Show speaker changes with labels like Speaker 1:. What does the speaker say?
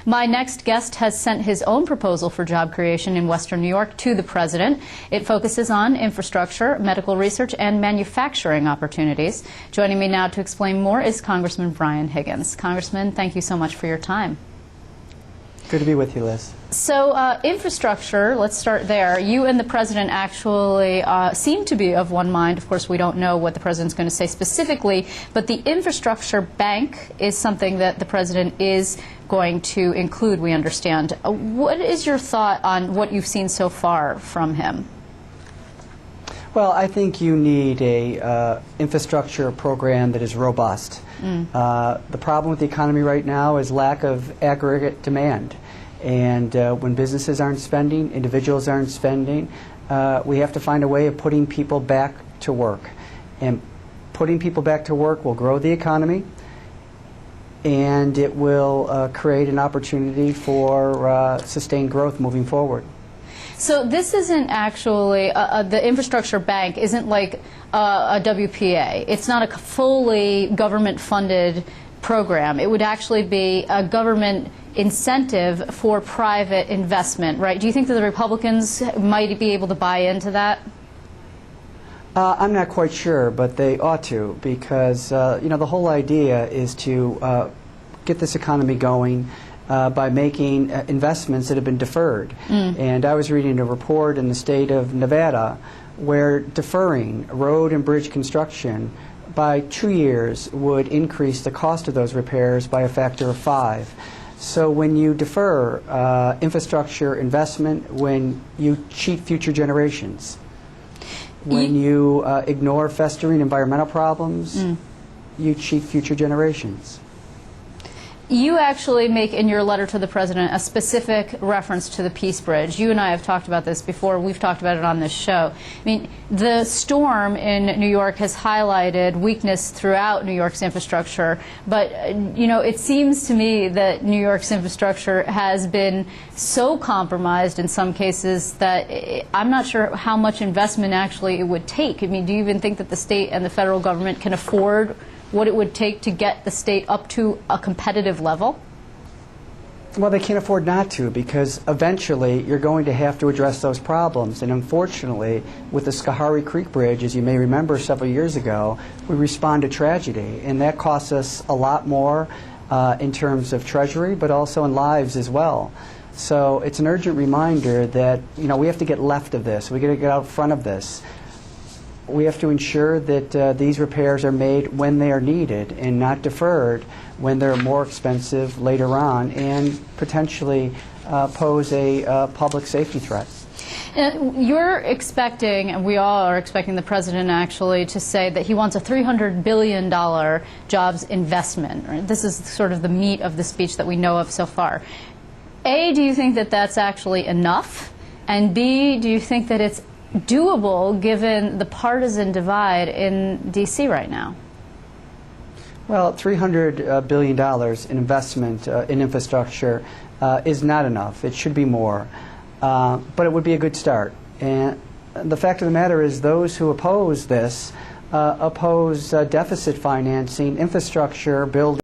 Speaker 1: My next guest has sent his own proposal for job creation in Western New York to the president. It focuses on infrastructure, medical research, and manufacturing opportunities. Joining me now to explain more is Congressman Brian Higgins. Congressman, thank you so much for your time.
Speaker 2: Good to be with you, Liz.
Speaker 1: So infrastructure, let's start there. You and the president actually seem to be of one mind. Of course, we don't know what the president's going to say specifically, but the infrastructure bank is something that the president is going to include, we understand. What is your thought on what you've seen so far from him?
Speaker 2: Well, I think you need a infrastructure program that is robust. The problem with the economy right now is lack of aggregate demand. And when businesses aren't spending, individuals aren't spending, we have to find a way of putting people back to work. And putting people back to work will grow the economy, and it will create an opportunity for sustained growth moving forward.
Speaker 1: So this isn't actually, the infrastructure bank isn't like a WPA. It's not a fully government-funded program. It would actually be a government incentive for private investment, right? Do you think that the Republicans might be able to buy into that?
Speaker 2: I'm not quite sure, but they ought to, because you know, the whole idea is to get this economy going by making investments that have been deferred. And I was reading a report in the state of Nevada where deferring road and bridge construction by 2 years would increase the cost of those repairs by a factor of 5. So when you defer infrastructure investment, when you cheat future generations, when you ignore festering environmental problems, you cheat future generations.
Speaker 1: You actually make in your letter to the president a specific reference to the Peace Bridge. You and I have talked about this before. We've talked about it on this show. I mean, the storm in New York has highlighted weakness throughout New York's infrastructure, but you know, it seems to me that New York's infrastructure has been so compromised in some cases that I'm not sure how much investment actually it would take. I mean, do you even think that the state and the federal government can afford what it would take to get the state up to a competitive level?
Speaker 2: Well, they can't afford not to, because eventually you're going to have to address those problems. And unfortunately, with the Schoharie Creek Bridge, as you may remember several years ago, we responded to tragedy, and that cost us a lot more in terms of treasury, but also in lives as well. So it's an urgent reminder that, you know, we have to get left of this. We got to get out front of this. We have to ensure that these repairs are made when they are needed and not deferred when they're more expensive later on and potentially pose a public safety threat.
Speaker 1: You're expecting, and we all are expecting the president actually to say that he wants a $300 billion jobs investment. Right? This is sort of the meat of the speech that we know of so far. A, do you think that that's actually enough? And B, do you think that it's doable given the partisan divide in D.C. right now?
Speaker 2: Well, $300 billion in investment in infrastructure is not enough. It should be more. But it would be a good start. And the fact of the matter is those who oppose this oppose deficit financing, infrastructure building.